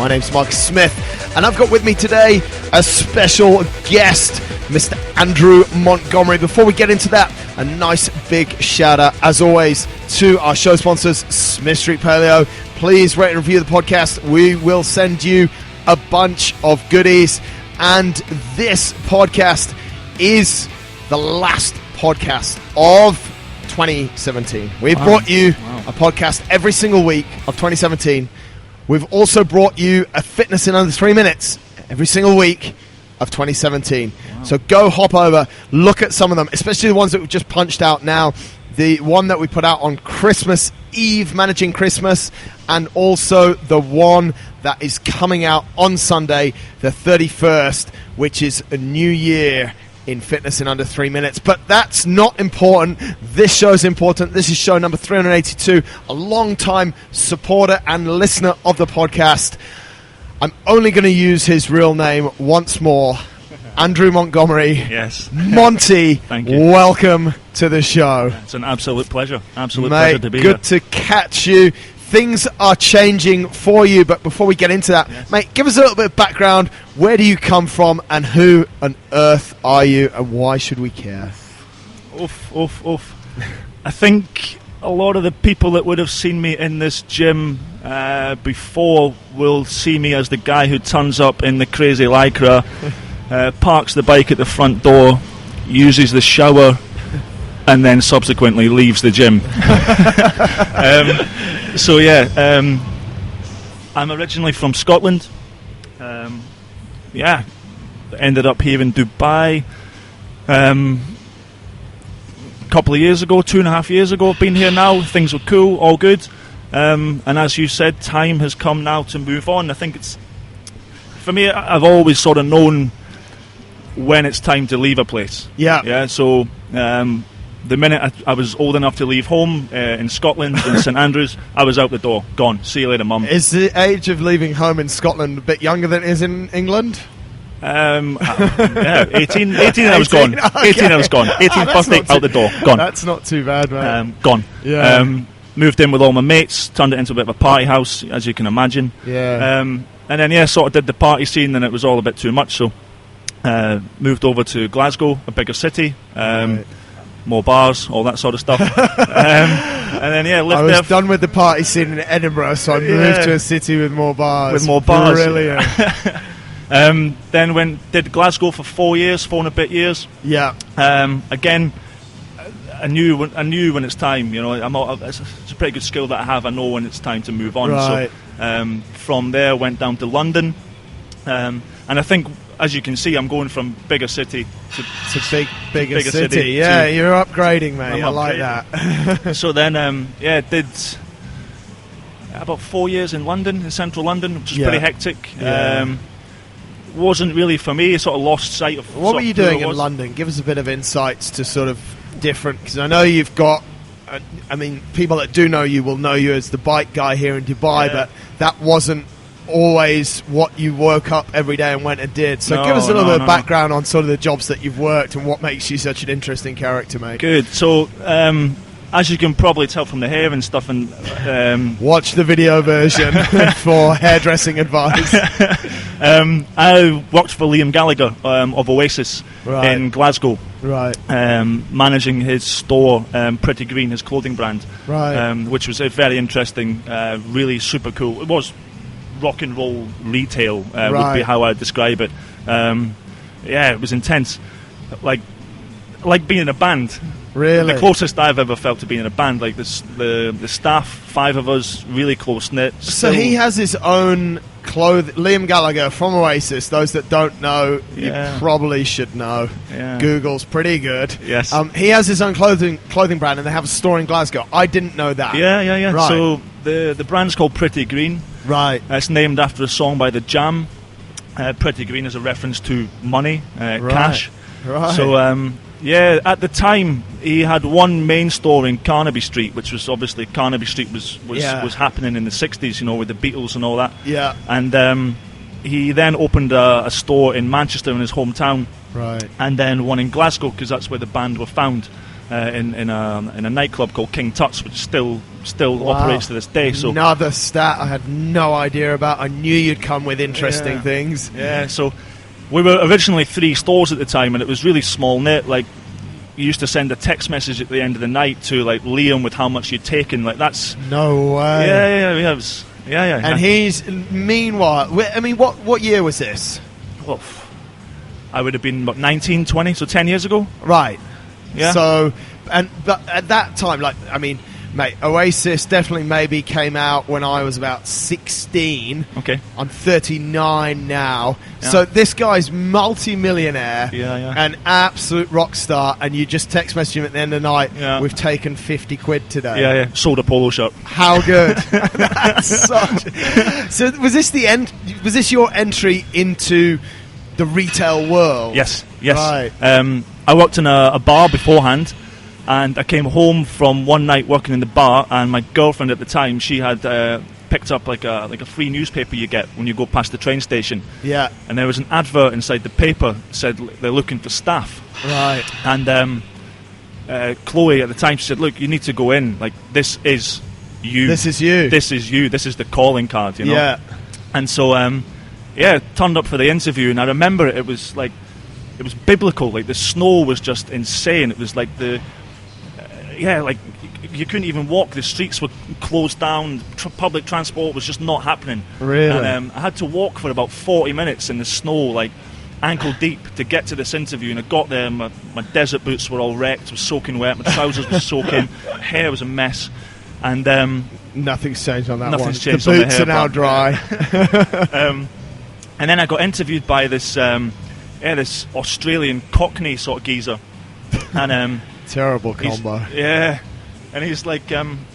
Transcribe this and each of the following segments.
My name's Mark Smith, and I've got with me today a special guest, Mr. Andrew Montgomery. Before we get into that, a nice big shout out, as always, to our show sponsors, Smith Street Paleo. Please rate and review the podcast. We will send you a bunch of goodies, and this podcast is the last podcast of 2017. We've brought you a podcast every single week of 2017. We've also brought you a fitness in under 3 minutes every single week of 2017. So go hop over, look at some of them, especially the ones that we've just punched out now. The one that we put out on Christmas Eve, managing Christmas, and also the one that is coming out on Sunday, the 31st, which is a new year in fitness in under 3 minutes. But that's not important. This show is important. This is show number 382, a long-time supporter and listener of the podcast. I'm only going to use his real name once more. Andrew Montgomery. Yes. Monty, thank you. Welcome to the show. It's an absolute pleasure. Pleasure to be good here. to catch you. Things are changing for you, but before we get into that, mate, give us a little bit of background. Where do you come from, and who on earth are you, and why should we care? Oof. I think a lot of the people that would have seen me in this gym before will see me as the guy who turns up in the crazy lycra, parks the bike at the front door, uses the shower, and then subsequently leaves the gym. I'm originally from Scotland. Ended up here in Dubai a couple of years ago, 2.5 years ago. I've been here now. Things are cool, all good. And as you said, time has come now to move on. I think it's, for me, I've always sort of known when it's time to leave a place. Yeah. So the minute I was old enough to leave home in Scotland, in St Andrews, I was out the door, gone. See you later, Mum. Is the age of leaving home in Scotland a bit younger than it is in England? 18 I was gone. Okay. 18 I was gone. 18th birthday, out the door, gone. That's not too bad, man. Gone. Yeah. Moved in with all my mates, turned it into a bit of a party house, as you can imagine. Yeah. And then, sort of did the party scene, and it was all a bit too much, so moved over to Glasgow, a bigger city. Right. More bars, all that sort of stuff. And then, lived I was there. done with the party scene in Edinburgh, so I moved to a city with more bars. With more bars. Brilliant. Then did Glasgow for 4 and a bit years. Yeah. Again, I knew when it's time. You know, it's a pretty good skill that I have. I know when it's time to move on. Right. So from there, went down to London, and I think, as you can see, I'm going from bigger city to bigger city. Yeah, you're upgrading, mate. I like that. So then, did about 4 years in London, in central London, which was pretty hectic. Yeah. Wasn't really for me. Sort of lost sight of what were you doing in London? Give us a bit of insights to sort of different, because I know you've got. People that do know you will know you as the bike guy here in Dubai, but that wasn't always what you woke up every day and went and did. So give us a little bit of background on sort of the jobs that you've worked and what makes you such an interesting character, mate. Good. So as you can probably tell from the hair and stuff, and watch the video version for hairdressing advice. I worked for Liam Gallagher of Oasis in Glasgow, managing his store, Pretty Green, his clothing brand, which was a very interesting, really super cool. It was rock and roll retail, would be how I'd describe it. It was intense, like being in a band. Really? The closest I've ever felt to being in a band. Like the staff, 5 of us, really close knit. So he has his own Liam Gallagher from Oasis. Those that don't know, you probably should know. Yeah. Google's pretty good. Yes. He has his own clothing brand, and they have a store in Glasgow. I didn't know that. Yeah. Right. So the brand's called Pretty Green. Right. It's named after a song by The Jam. Pretty Green is a reference to money, cash. Right. So at the time he had one main store in Carnaby Street, which was obviously Carnaby Street was happening in the 60s, you know, with the Beatles and all that. Yeah. And he then opened a store in Manchester, in his hometown. Right. And then one in Glasgow, because that's where the band were found. in a nightclub called King Tut's, which still operates to this day. So another stat I had no idea about. I knew you'd come with interesting things. Yeah, so we were originally 3 stores at the time, and it was really small knit. Like, you used to send a text message at the end of the night to like Liam with how much you'd taken. Like, that's no way. Yeah. It was, yeah. And he's meanwhile. I mean, what year was this? Well, I would have been about 19, 20, so 10 years ago. Right. Yeah. So, but at that time, like, I mean, mate, Oasis definitely maybe came out when I was about 16. Okay. I'm 39 now. Yeah. So this guy's multi-millionaire, Yeah. an absolute rock star, and you just text message him at the end of the night, Yeah. we've taken 50 quid today. Yeah. Sold a polo shirt. How good. That's such... So was this the end? Was this your entry into the retail world? Yes. Right. I worked in a bar beforehand, and I came home from one night working in the bar, and my girlfriend at the time, she had picked up like a free newspaper you get when you go past the train station. Yeah. And there was an advert inside the paper that said they're looking for staff. Right. And Chloe at the time, she said, "Look, you need to go in. Like, this is you. This is you. This is you. This is the calling card, you know." Yeah. And so, turned up for the interview, and I remember it was like, it was biblical. Like, the snow was just insane. It was like like you couldn't even walk. The streets were closed down. Public transport was just not happening. Really? And I had to walk for about 40 minutes in the snow, like ankle deep, to get to this interview. And I got there, my desert boots were all wrecked, was soaking wet, my trousers were soaking, hair was a mess. And nothing's changed on that nothing's one. changed The on the boots hair, are now but, dry. And then I got interviewed by this this Australian Cockney sort of geezer. And terrible combo. And he's like,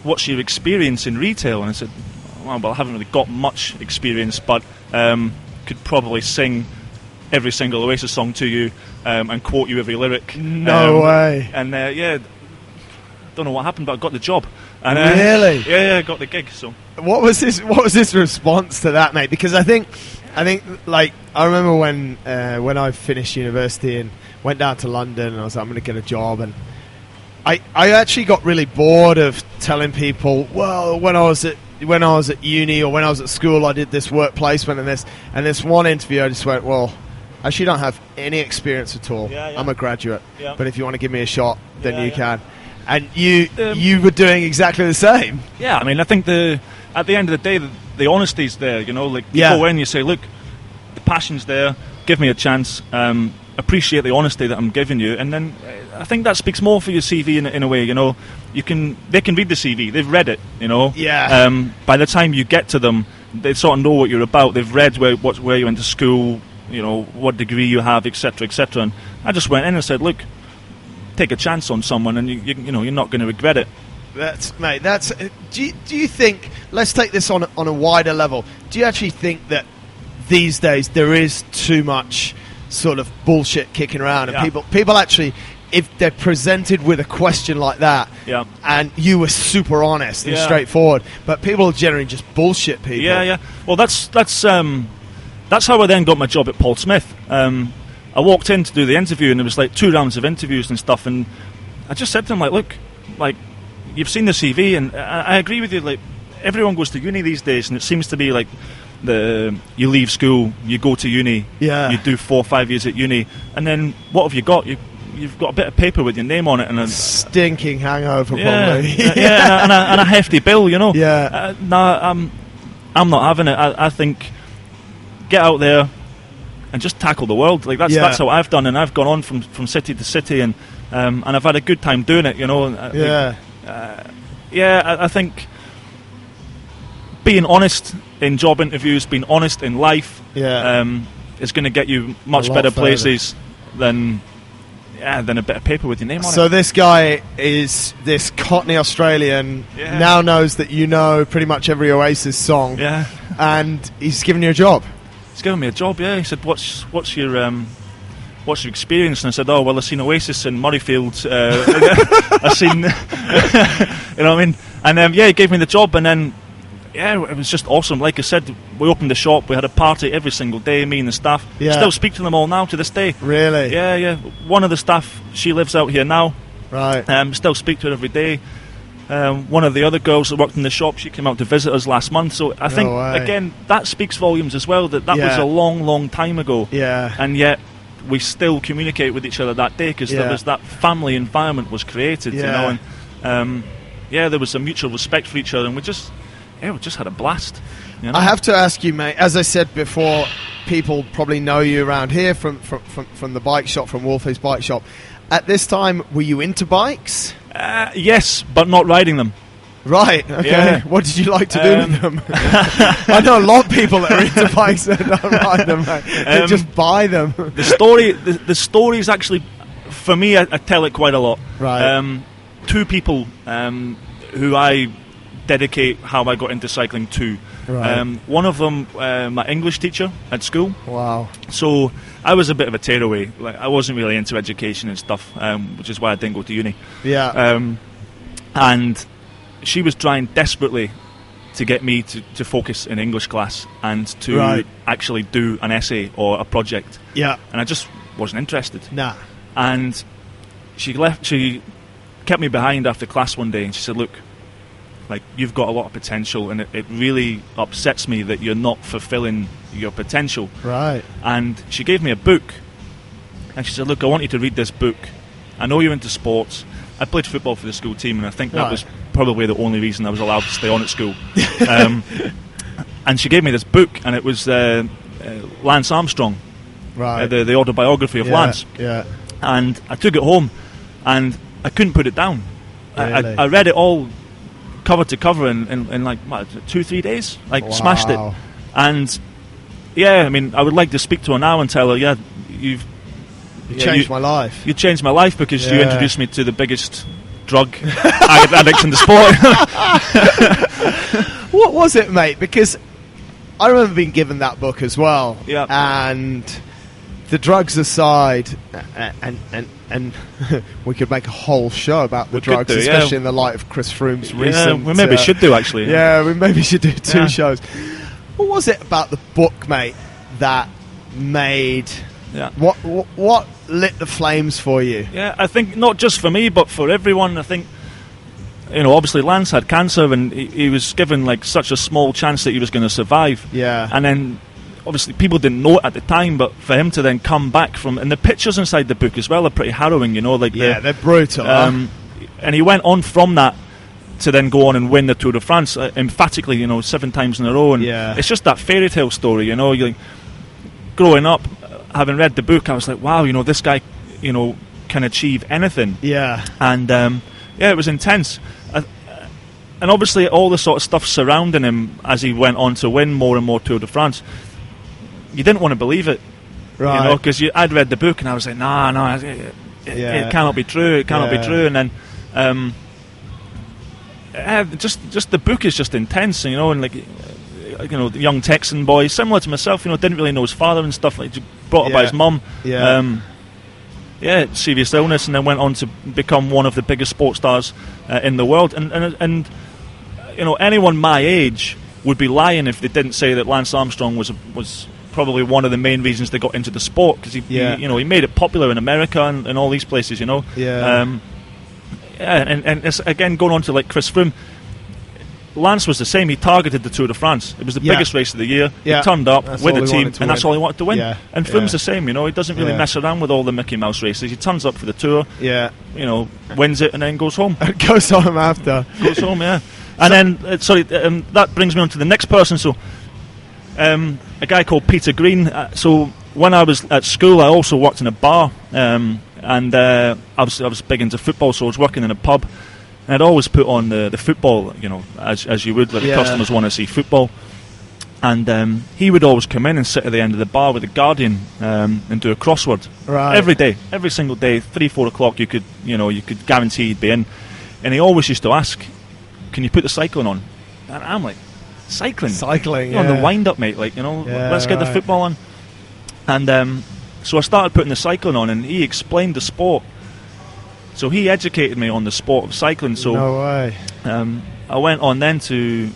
"What's your experience in retail?" And I said, "Well, I haven't really got much experience, but could probably sing every single Oasis song to you and quote you every lyric." No way. And don't know what happened, but I got the job. And, really? Yeah, I got the gig. So what was his response to that, mate? Because I think like I remember when I finished university and went down to London, and I was like, I'm going to get a job, and I actually got really bored of telling people, well, when I was at uni or when I was at school, I did this work placement and this one interview, I just went, well, I actually don't have any experience at all. Yeah. I'm a graduate, Yeah. but if you want to give me a shot, then Yeah, you yeah. can. And you were doing exactly the same. yeah, I mean, I think at the end of the day, the honesty's there. You know, like, you Yeah. go in, you say, "Look, the passion's there. Give me a chance. Appreciate the honesty that I'm giving you," and then I think that speaks more for your CV in a way. You know, they can read the CV. They've read it. You know. Yeah. By the time you get to them, they sort of know what you're about. They've read where you went to school. You know, what degree you have, etc., etc. And I just went in and said, "Look, take a chance on someone, and you know you're not going to regret it." That's do you think, let's take this on a wider level, do you actually think that these days there is too much sort of bullshit kicking around, and people actually, if they're presented with a question like that, and you were super honest and straightforward, but people generally just bullshit people. Yeah. Well, that's how I then got my job at Paul Smith. I walked in to do the interview, and there was like 2 rounds of interviews and stuff, and I just said to him, like, "Look, like, you've seen the CV, and I agree with you. Like, everyone goes to uni these days, and it seems to be like you leave school, you go to uni, you do 4 or 5 years at uni, and then what have you got? You've got a bit of paper with your name on it, and a stinking hangover, probably. and a hefty bill, you know. Yeah. I'm not having it. I think get out there and just tackle the world. Like, that's how I've done, and I've gone on from city to city, and I've had a good time doing it, you know. I think being honest in job interviews, being honest in life, is going to get you much better places than a bit of paper with your name on it. So this guy is this Cockney Australian, now knows that you know pretty much every Oasis song, and he's given you a job. He's given me a job, yeah. He said, what's your experience? And I said, oh, well, I've seen Oasis in Murrayfield. I've seen, you know what I mean? And he gave me the job, and then, it was just awesome. Like I said, we opened the shop, we had a party every single day, me and the staff. Still speak to them all now to this day. Really? Yeah. One of the staff, she lives out here now. Right. Still speak to her every day. One of the other girls that worked in the shop, she came out to visit us last month. So I think, again, that speaks volumes as well, that was a long, long time ago. Yeah. And yet we still communicate with each other that day because there was that family environment was created, you know. And there was a mutual respect for each other, and we just had a blast. You know? I have to ask you, mate, as I said before, people probably know you around here from the bike shop, from Wolfie's Bike Shop. At this time, were you into bikes? Yes, but not riding them. Right, okay. Yeah. What did you like to do with them? I know a lot of people that are into bikes that don't ride them, mate. They just buy them. The story is actually, for me, I tell it quite a lot. Right. Two people who I dedicate how I got into cycling to. Right. One of them, my English teacher at school. Wow. So I was a bit of a tearaway. Like, I wasn't really into education and stuff, which is why I didn't go to uni. Yeah. And she was trying desperately to get me to focus in English class and to actually do an essay or a project. Yeah. And I just wasn't interested. Nah. And she kept me behind after class one day, and she said, "Look, like, you've got a lot of potential, and it really upsets me that you're not fulfilling your potential." Right. And she gave me a book, and she said, "Look, I want you to read this book. I know you're into sports. I played football for the school team, and I think that was probably the only reason I was allowed to stay on at school." And she gave me this book, and it was Lance Armstrong, the autobiography of Lance. Yeah. And I took it home, and I couldn't put it down. Really? I read it all cover to cover in like 2-3 days. Like, smashed it. And I mean, I would like to speak to her now and tell her, you changed my life. You changed my life because you introduced me to the biggest drug addict in the sport. What was it, mate? Because I remember being given that book as well. Yeah. And the drugs aside, and we could make a whole show about the drugs, especially in the light of Chris Froome's recent... we maybe should do, actually. Yeah, we maybe should do two shows. What was it about the book, mate, that made... Yeah. What lit the flames for you? Yeah, I think not just for me, but for everyone. I think, obviously Lance had cancer, and he was given like such a small chance that he was going to survive. Yeah. And then, obviously, people didn't know it at the time, but for him to then come back from... And the pictures inside the book as well are pretty harrowing, they're brutal. And he went on from that to then go on and win the Tour de France, emphatically, 7 times in a row. And it's just that fairy tale story, you're like, growing up, having read the book, I was like, wow, this guy, can achieve anything. Yeah. And, it was intense. And obviously all the sort of stuff surrounding him as he went on to win more and more Tour de France, you didn't want to believe it. Right. Because I'd read the book and I was like, no, it cannot be true, it cannot be true. And then, just the book is just intense, and like... the young Texan boy, similar to myself, didn't really know his father and stuff, like, brought up by his mum. Serious illness, and then went on to become one of the biggest sports stars in the world. And anyone my age would be lying if they didn't say that Lance Armstrong was probably one of the main reasons they got into the sport, because he made it popular in America and all these places, And it's, again, going on to like Chris Froome. Lance was the same. He targeted the Tour de France. It was the biggest race of the year. He turned up with the team, and that's all he wanted to win. And Froome's the same. He doesn't really mess around with all the Mickey Mouse races. He turns up for the Tour. Wins it and then goes home. Goes home after. Goes home, yeah. And then, that brings me on to the next person. So, a guy called Peter Green. So when I was at school, I also worked in a bar, and I was big into football. So I was working in a pub. And I'd always put on the football, as you would, like the customers want to see football. And he would always come in and sit at the end of the bar with the Guardian and do a crossword. Right. Every day, every single day, 3-4 o'clock, you could guarantee he'd be in. And he always used to ask, "Can you put the cycling on?" And I'm like, cycling? Cycling, on the wind-up, mate, let's get the football on. And so I started putting the cycling on, and he explained the sport. So he educated me on the sport of cycling. So no way. I went on then to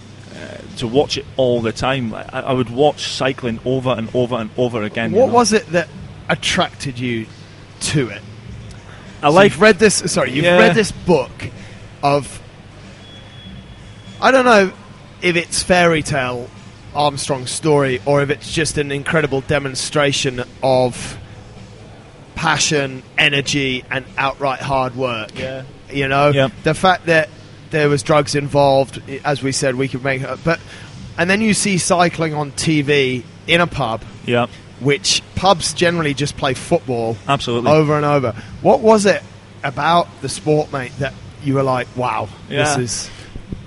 watch it all the time. I would watch cycling over and over and over again. What was it that attracted you to it? You've read this. Sorry, you've read this book of. I don't know if it's fairy tale Armstrong's story or if it's just an incredible demonstration of passion, energy, and outright hard work. Yeah. You know, the fact that there was drugs involved, as we said, we could make it. And then you see cycling on TV in a pub. Yeah. Which pubs generally just play football. Absolutely. Over and over. What was it about the sport, mate, that you were like, wow, this is...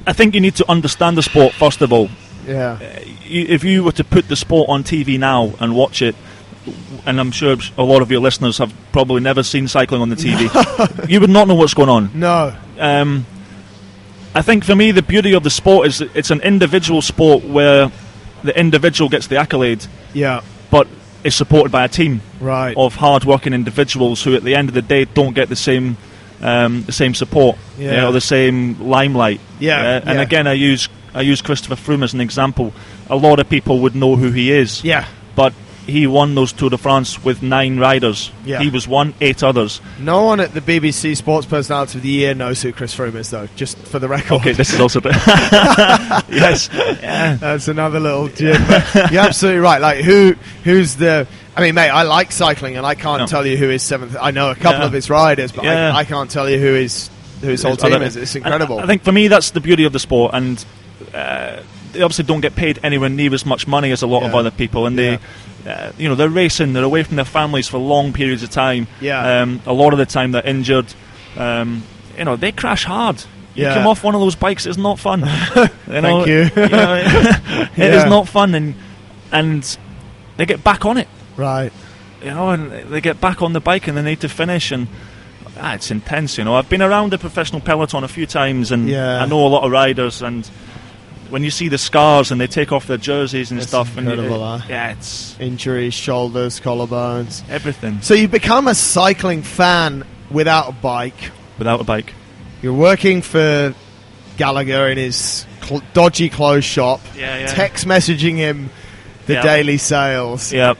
I think you need to understand the sport, first of all. Yeah. If you were to put the sport on TV now and watch it, and I'm sure a lot of your listeners have probably never seen cycling on the TV, you would not know what's going on. No. I think for me the beauty of the sport is that it's an individual sport where the individual gets the accolade, but is supported by a team of hard-working individuals who at the end of the day don't get the same support, or the same limelight. And again, I use Christopher Froome as an example. A lot of people would know who he is, but he won those Tour de France with 9 riders. He was one, 8 others. No one at the BBC Sports Personality of the Year knows who Chris Froome is, though, just for the record. Okay, this is also... Yes. Yeah. That's another little tip. You're absolutely right. Like, who's the... I mean, mate, I like cycling, and I can't tell you who his 7th... I know a couple of his riders, but I can't tell you who his whole team is. It's incredible. I think, for me, that's the beauty of the sport, and they obviously don't get paid anywhere near as much money as a lot of other people, and they... they're racing, they're away from their families for long periods of time. A lot of the time they're injured. They crash hard. You come off one of those bikes, it's not fun. Thank you. It is not fun, and they get back on it. Right. And they get back on the bike and they need to finish, and it's intense. I've been around the professional peloton a few times, and I know a lot of riders, and when you see the scars and they take off their jerseys and stuff, incredible, and it's injuries, shoulders, collarbones, everything. So you become a cycling fan without a bike. Without a bike. You're working for Gallagher in his dodgy clothes shop. Text messaging him the daily sales. And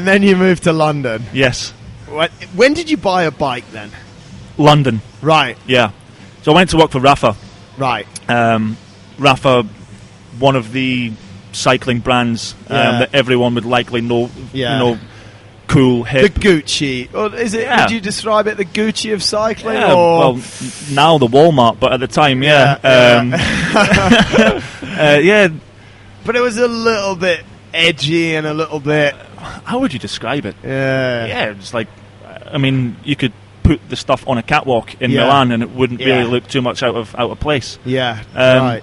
then you moved to London. Yes. When did you buy a bike then? London. Right. Yeah. So I went to work for Rafa. Right. Rafa, one of the cycling brands that everyone would likely know. Cool, hip. The Gucci. Or is it? Would you describe it the Gucci of cycling? Yeah, or? Well, now the Walmart, but at the time, But it was a little bit edgy and a little bit... How would you describe it? Yeah. It's like... I mean, you could put the stuff on a catwalk in Milan and it wouldn't really look too much out of place. Yeah, right.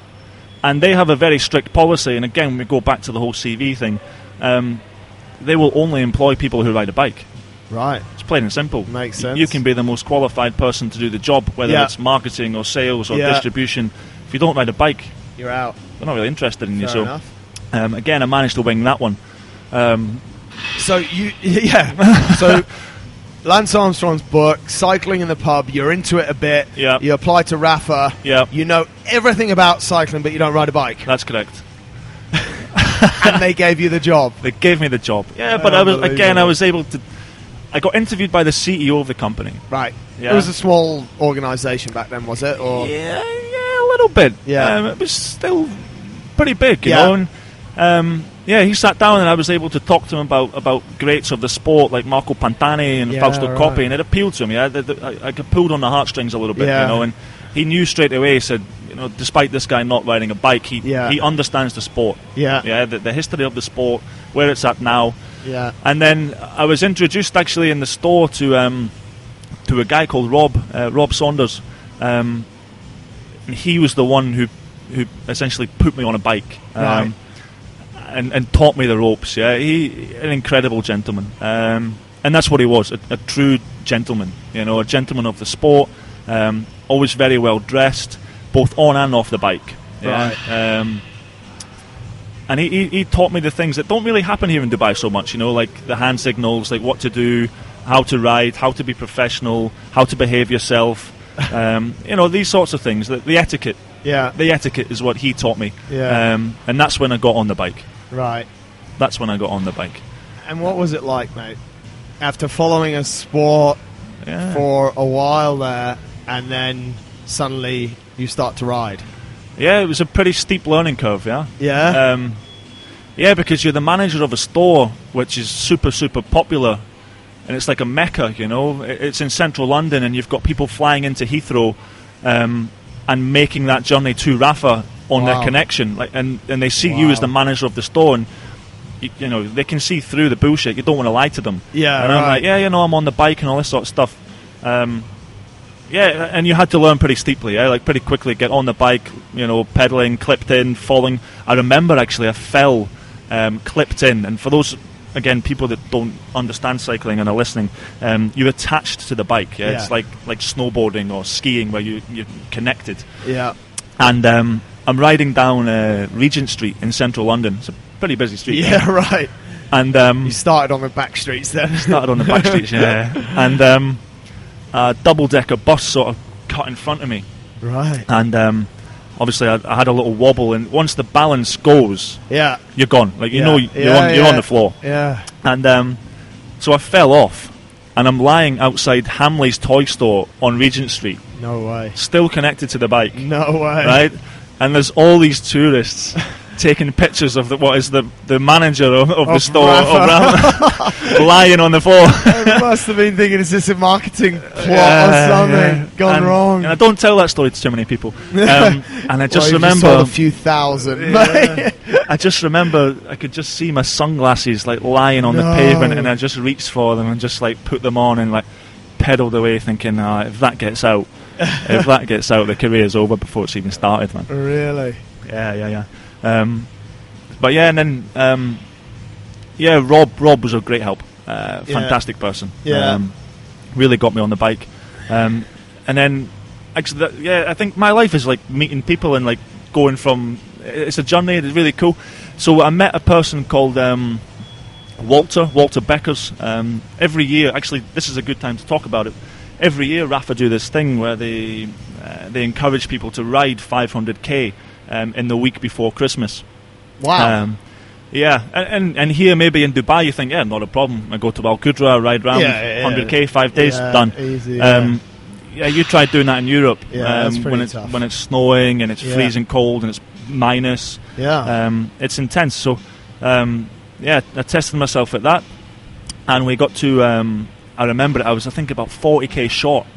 And they have a very strict policy, and again, we go back to the whole CV thing. They will only employ people who ride a bike. Right. It's plain and simple. Makes sense. You can be the most qualified person to do the job, whether it's marketing or sales or distribution. If you don't ride a bike, you're out. They're not really interested in you. Fair enough. Again, I managed to wing that one. So Lance Armstrong's book, Cycling in the Pub, you're into it a bit. Yeah. You apply to Rafa. Yeah. You know everything about cycling, but you don't ride a bike. That's correct. And they gave you the job. They gave me the job. Yeah, but I was able to... I got interviewed by the CEO of the company. Right. Yeah. It was a small organisation back then, was it? Or Yeah, a little bit. Yeah. It was still pretty big, you know. And, he sat down and I was able to talk to him about greats of the sport like Marco Pantani and Fausto Coppi, and it appealed to me. I got pulled on the heartstrings a little bit, and he knew straight away, he said, despite this guy not riding a bike, he understands the sport. The history of the sport, where it's at now. And then I was introduced actually in the store to a guy called Rob Saunders. And he was the one who essentially put me on a bike. And taught me the ropes. He an incredible gentleman, and that's what he was, a true gentleman. A gentleman of the sport. Always very well dressed, both on and off the bike. Right. And he taught me the things that don't really happen here in Dubai so much. Like the hand signals, like what to do, how to ride, how to be professional, how to behave yourself. These sorts of things. The etiquette. Yeah. The etiquette is what he taught me. Yeah. And that's when I got on the bike. Right. That's when I got on the bike. And what was it like, mate? after following a sport Yeah. for a while there, and then suddenly you start to ride. Yeah, it was a pretty steep learning curve, yeah. Yeah? Yeah, because you're the manager of a store which is super, super popular, and it's like a mecca, you know. It's in central London, and you've got people flying into Heathrow and making that journey to Rafa on their connection, and they see you as the manager of the store, and you know, they can see through the bullshit. You don't want to lie to them. Yeah, and I'm like, yeah, you know, I'm on the bike and all this sort of stuff. Yeah, and you had to learn pretty steeply, like pretty quickly, get on the bike, you know, pedaling, clipped in, falling. I remember actually I fell, clipped in, and for those, again, people that don't understand cycling and are listening, you're attached to the bike. Yeah? It's like snowboarding or skiing where you're connected. Yeah. And I'm riding down Regent Street in central London. It's a pretty busy street. Yeah, right. And you started on the back streets then. Started on the back streets, yeah. And a double-decker bus sort of cut in front of me. Right. And obviously I had a little wobble, and once the balance goes, you're gone. Like, you know, you're on the floor. Yeah. And so I fell off, and I'm lying outside Hamley's toy store on Regent Street. No way. Still connected to the bike. No way. Right? And there's all these tourists taking pictures of what is the manager of the store lying on the floor. I must have been thinking, is this a marketing plot or something gone wrong? And I don't tell that story to too many people. And I just remember sold a few thousand. I just remember I could just see my sunglasses like lying on the pavement, and I just reached for them and just like put them on and like pedalled away, thinking, if that gets out, the career's over before it's even started, man. Really? Yeah. But yeah, and then Rob was a great help. Fantastic person. Yeah. Really got me on the bike. And then actually, I think my life is like meeting people and like going from. It's a journey. It's really cool. So I met a person called Walter Beckers. Every year, actually, this is a good time to talk about it. Every year, Rafa do this thing where they encourage people to ride 500k in the week before Christmas. Wow. Yeah, and here maybe in Dubai you think, not a problem. I go to Al Qudra, ride round 100k, 5 days, done. Easy. You try doing that in Europe that's pretty tough. When it's snowing and it's freezing cold and it's minus. Yeah. It's intense. So I tested myself at that, and we got to. I remember it. I think about 40k short,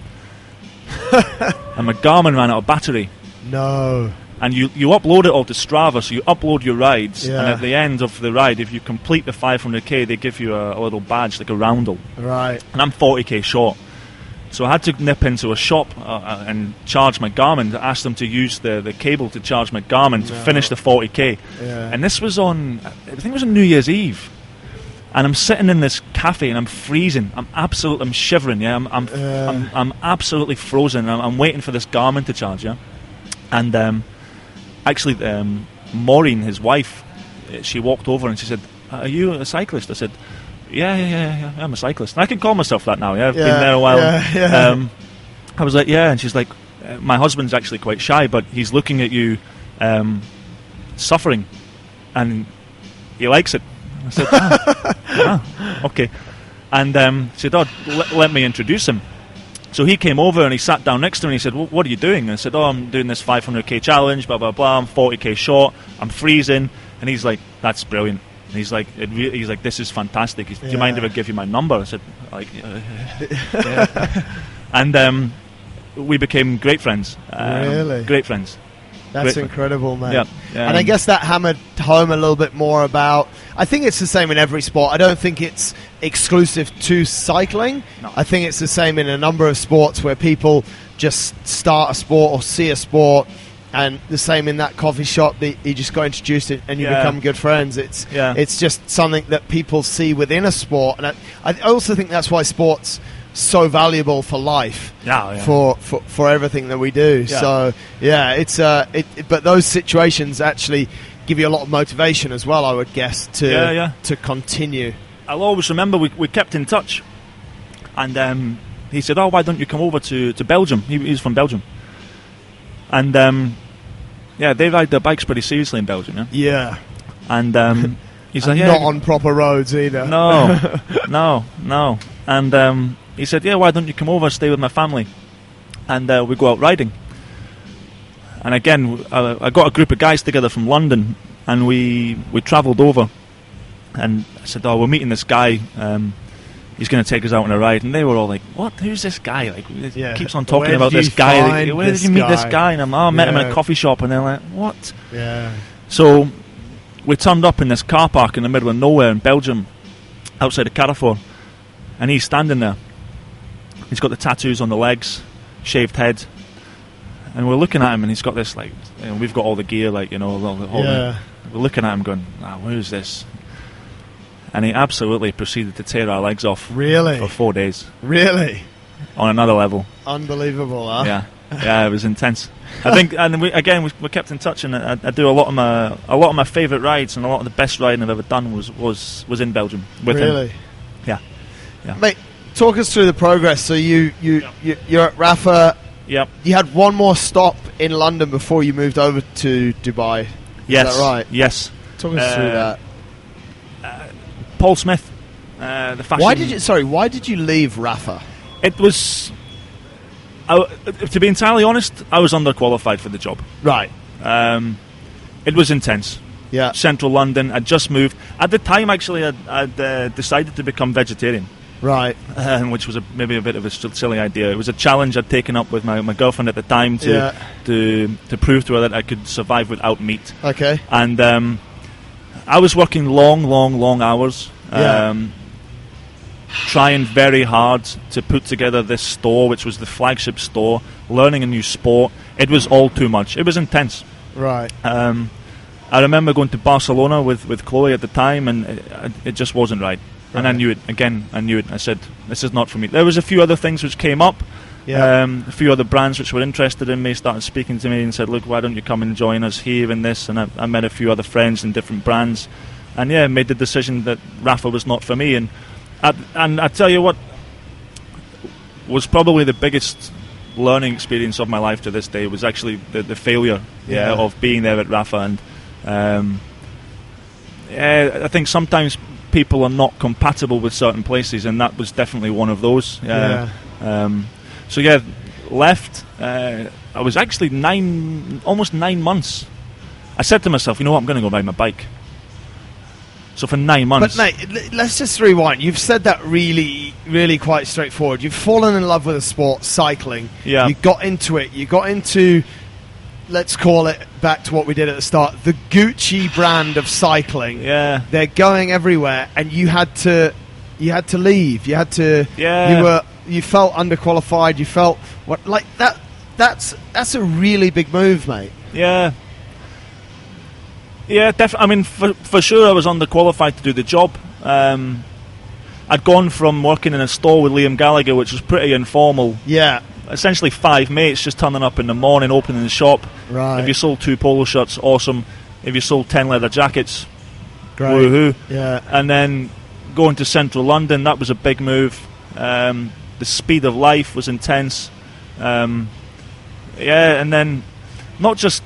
and my Garmin ran out of battery. No. And you upload it all to Strava, so you upload your rides, and at the end of the ride, if you complete the 500k, they give you a little badge, like a roundel. Right. And I'm 40k short. So I had to nip into a shop and charge my Garmin, to ask them to use the cable to charge my Garmin to finish the 40k. Yeah. And this was I think it was on New Year's Eve. And I'm sitting in this cafe and I'm freezing. I'm shivering, yeah. I'm absolutely frozen. I'm waiting for this Garmin to charge, yeah. And actually, Maureen, his wife, she walked over and she said, "Are you a cyclist?" I said, Yeah, I'm a cyclist. And I can call myself that now, I've been there a while. Yeah. I was like, yeah, and she's like, my husband's actually quite shy, but he's looking at you suffering, and he likes it. I said, okay. And she said, let me introduce him. So he came over and he sat down next to me and he said, what are you doing? And I said, I'm doing this 500k challenge, blah, blah, blah. I'm 40k short. I'm freezing. And he's like, that's brilliant. And he's like, this is fantastic. Do you mind if I give you my number? I said, yeah. And we became great friends. Really? Great friends. That's incredible, man. Yeah. And I guess that hammered home a little bit more about... I think it's the same in every sport. I don't think it's exclusive to cycling. No. I think it's the same in a number of sports where people just start a sport or see a sport, and the same in that coffee shop that you just got introduced to and you become good friends. It's just something that people see within a sport. And I also think that's why sport's so valuable for life, for everything that we do. So but those situations actually give you a lot of motivation as well, I would guess, to continue. I'll always remember we kept in touch, and he said, why don't you come over to Belgium? He's from Belgium, and they ride their bikes pretty seriously in Belgium. He's like, not on proper roads either. No. And he said, yeah, why don't you come over, stay with my family, and we go out riding. And again, I got a group of guys together from London, and we travelled over. And I said, oh, we're meeting this guy. He's going to take us out on a ride. And they were all like, what? Who's this guy? Like, he keeps on talking about this guy. Where did you meet this guy? And I'm, I met him in a coffee shop. And they're like, what? Yeah. So we turned up in this car park in the middle of nowhere in Belgium, outside of Carrefour. And he's standing there. He's got the tattoos on the legs, shaved head. And we're looking at him, and he's got this, like, you know, we've got all the gear, like, you know, we're looking at him going, where's this? And he absolutely proceeded to tear our legs off. Really? For 4 days. Really? On another level. Unbelievable, huh? Yeah, it was intense. I think, and we kept in touch, and I do a lot of my favourite rides, and a lot of the best riding I've ever done was in Belgium with him. Really? Yeah. Mate, talk us through the progress. So you're at Rafa. Yep. You had one more stop in London before you moved over to Dubai. Yes. Is that right? Yes. Talk us through that. Paul Smith, the fashion. Why did you leave Rafa? It was, to be entirely honest, I was underqualified for the job. Right. It was intense. Yeah. Central London. I'd just moved. At the time, actually, I'd decided to become vegetarian. Right. Which was maybe a bit of a silly idea. It was a challenge I'd taken up with my girlfriend at the time to prove to her that I could survive without meat. Okay. And I was working long hours. Trying very hard to put together this store, which was the flagship store, learning a new sport. It was all too much. It was intense. Right. I remember going to Barcelona with Chloe at the time, and it just wasn't right. And I knew it. Again, I knew it. I said, this is not for me. There was a few other things which came up. Yeah. A few other brands which were interested in me started speaking to me and said, look, why don't you come and join us here in this? And I met a few other friends in different brands. And made the decision that Rafa was not for me. And I tell you what was probably the biggest learning experience of my life to this day was actually the failure of being there at Rafa. And I think sometimes people are not compatible with certain places, and that was definitely one of those. Left. I was actually almost 9 months. I said to myself, you know what, I'm going to go ride my bike. So for 9 months. But mate, let's just rewind. You've said that really, really quite straightforward. You've fallen in love with a sport, cycling. Yeah. You got into it. You got into, let's call it, back to what we did at the start, the Gucci brand of cycling. Yeah. They're going everywhere, and you had to leave. You had to. Yeah. You felt underqualified. You felt that. That's a really big move, mate. Yeah. Yeah, definitely. I mean, for sure, I was underqualified to do the job. I'd gone from working in a store with Liam Gallagher, which was pretty informal. Yeah. Essentially 5 mates just turning up in the morning, opening the shop. Right. If you sold 2 polo shirts, awesome. If you sold 10 leather jackets, great. Woohoo. Yeah. And then going to central London, that was a big move. The speed of life was intense. And then not just...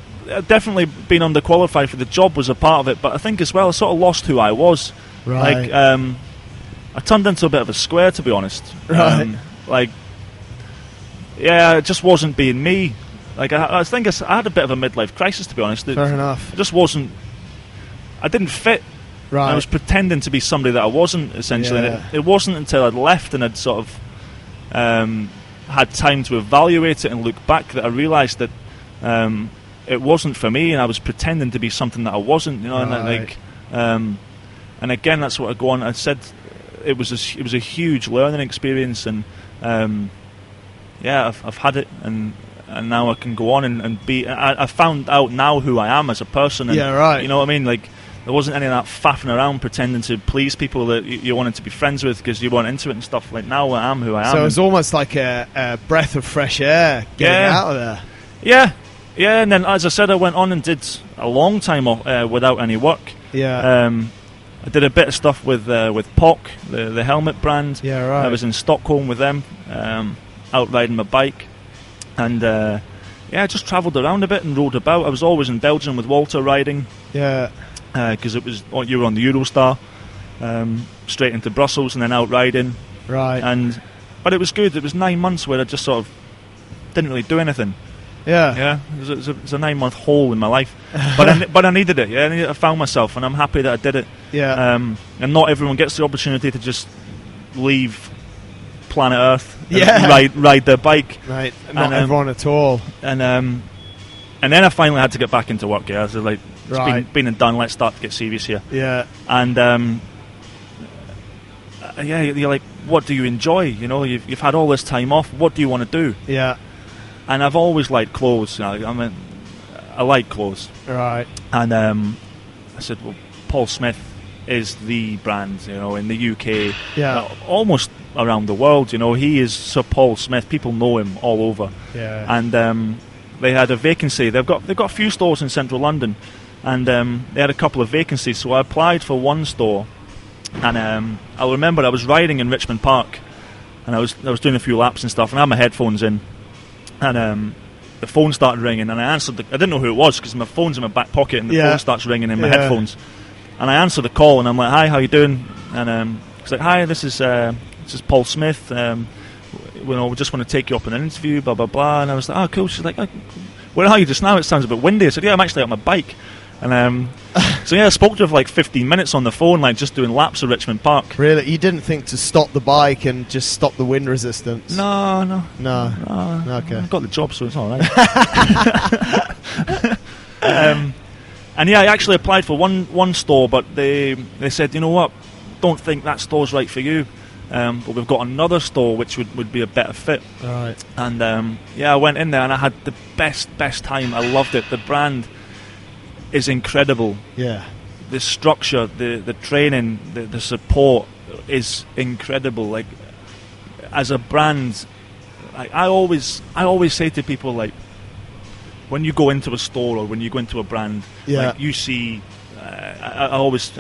definitely being underqualified for the job was a part of it, but I think as well I sort of lost who I was. Right. I turned into a bit of a square, to be honest. Right. It just wasn't being me. I think I had a bit of a midlife crisis, to be honest. Fair enough. It just wasn't. I didn't fit. Right. I was pretending to be somebody that I wasn't, essentially. Yeah. And it wasn't until I'd left and I'd sort of had time to evaluate it and look back that I realised that it wasn't for me, and I was pretending to be something that I wasn't. You know, right. And again, that's what I go on. I said it was a huge learning experience, and I've had it, and now I can go on and be. I found out now who I am as a person. And, yeah, right. You know what I mean? Like, there wasn't any of that faffing around pretending to please people that you wanted to be friends with because you weren't into it and stuff. Like, now I am who I am. So it was almost like a breath of fresh air getting out of there. Yeah. Yeah, and then, as I said, I went on and did a long time without any work. Yeah. I did a bit of stuff with POC, the helmet brand. Yeah, right. I was in Stockholm with them, out riding my bike. And, I just travelled around a bit and rode about. I was always in Belgium with Walter riding. Yeah. Because you were on the Eurostar, straight into Brussels and then out riding. Right. But it was good. It was 9 months where I just sort of didn't really do anything. Yeah. It was a 9-month hole in my life, but I needed it. I found myself, and I'm happy that I did it. Yeah. And not everyone gets the opportunity to just leave planet Earth, and ride their bike. Right. Not everyone at all. And then I finally had to get back into work. Yeah, so like it's been and done. Let's start to get serious here. Yeah. And you're like, what do you enjoy? You know, you've had all this time off. What do you want to do? Yeah. And I've always liked clothes. I like clothes. Right. And I said, well, Paul Smith is the brand, you know, in the UK, almost around the world. You know, he is Sir Paul Smith. People know him all over. Yeah. And they had a vacancy. They've got a few stores in central London, and they had a couple of vacancies. So I applied for one store, and I remember I was riding in Richmond Park, and I was doing a few laps and stuff, and I had my headphones in. And the phone started ringing, and I answered. I didn't know who it was because my phone's in my back pocket, and the phone starts ringing in my headphones. And I answered the call, and I'm like, "Hi, how you doing?" And he's like, "Hi, this is Paul Smith. We just want to take you up on an interview, blah blah blah." And I was like, "Oh, cool." She's like, "Where are you just now? It sounds a bit windy." I said, "Yeah, I'm actually on my bike." And so I spoke to her for like 15 minutes on the phone, like just doing laps of Richmond Park. Really? You didn't think to stop the bike and just stop the wind resistance? No. Okay. I've got the job, so it's all right. And I actually applied for one store, but they said, you know what, don't think that store's right for you. But we've got another store which would be a better fit. Right. And I went in there and I had the best time. I loved it. The brand is incredible. Yeah. The structure, the training, the support is incredible. Like, as a brand, I always say to people, like, when you go into a store or when you go into a brand, like, you see, I always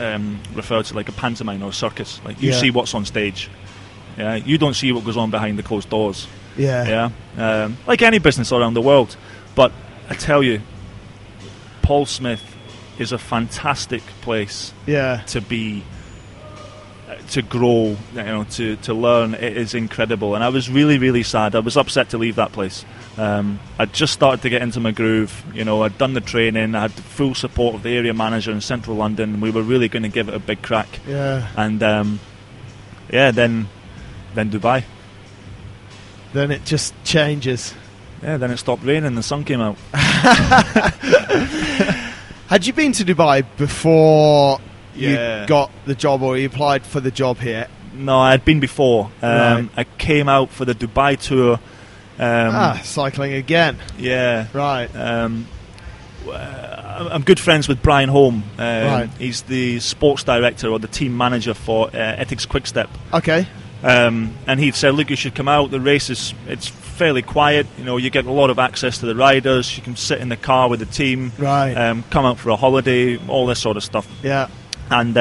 refer to like a pantomime or a circus. Like, you see what's on stage. Yeah, you don't see what goes on behind the closed doors. Yeah. Like any business around the world. But I tell you, Paul Smith is a fantastic place to be, to grow, you know, to learn. It is incredible, and I was really, really sad. I was upset to leave that place. I'd just started to get into my groove. You know, I'd done the training. I had the full support of the area manager in central London. We were really going to give it a big crack. Yeah. And then Dubai. Then it just changes. Yeah, then it stopped raining and the sun came out. Had you been to Dubai before you got the job, or you applied for the job here? No, I had been before. Right. I came out for the Dubai tour. Cycling again. Yeah. Right. I'm good friends with Brian Holm. Right. He's the sports director or the team manager for Ethics Quickstep. Okay. And he'd said, look, you should come out. The race it's fairly quiet. You know, you get a lot of access to the riders. You can sit in the car with the team. Right. Come out for a holiday, all this sort of stuff. Yeah. And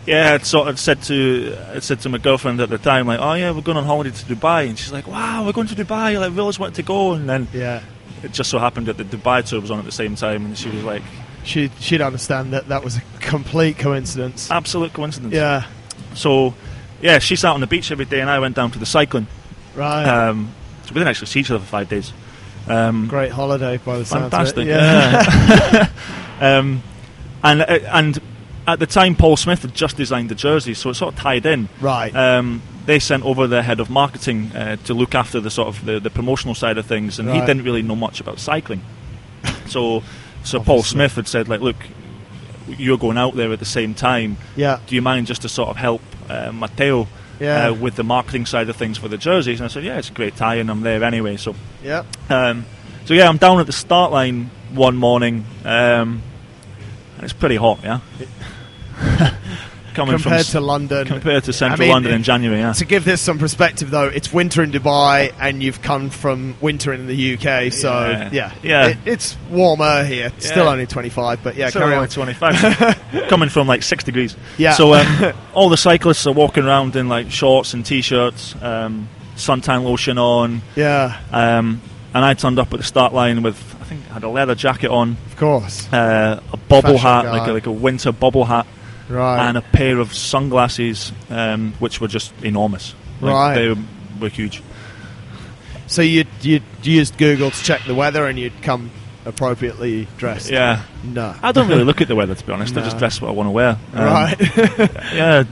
I'd sort of said to my girlfriend at the time, like, oh yeah, we're going on holiday to Dubai, and she's like, wow, we're going to Dubai. Like, we always wanted to go, and then it just so happened that the Dubai tour was on at the same time, and she was like, she'd understand that was a complete coincidence. Absolute coincidence. Yeah. So, she sat on the beach every day, and I went down to the cycling. Right. So we didn't actually see each other for 5 days. Great holiday by the sound of it. Fantastic. Yeah. And at the time, Paul Smith had just designed the jersey, so it sort of tied in. Right. They sent over their head of marketing to look after the sort of the promotional side of things, and he didn't really know much about cycling. So Paul Smith had said, like, look, you're going out there at the same time. Yeah. Do you mind just to sort of help Matteo with the marketing side of things for the jerseys? And I said, it's a great tie-in. I'm there anyway. So I'm down at the start line one morning. And it's pretty hot, compared to London. Compared to central London in January, To give this some perspective, though, it's winter in Dubai, and you've come from winter in the UK, so it's warmer here. It's still only 25, but carry on. 25. Coming from like 6 degrees. Yeah. So all the cyclists are walking around in like shorts and t-shirts, suntan lotion on. Yeah. And I turned up at the start line with, I think I had a leather jacket on. Of course. A bobble Fashion hat, guy. like a winter bobble hat. and a pair of sunglasses, which were just enormous. They were huge. So you used Google to check the weather, and you'd come appropriately dressed? Yeah. No. I don't really look at the weather, to be honest. I just dress what I want to wear. Right. Yeah.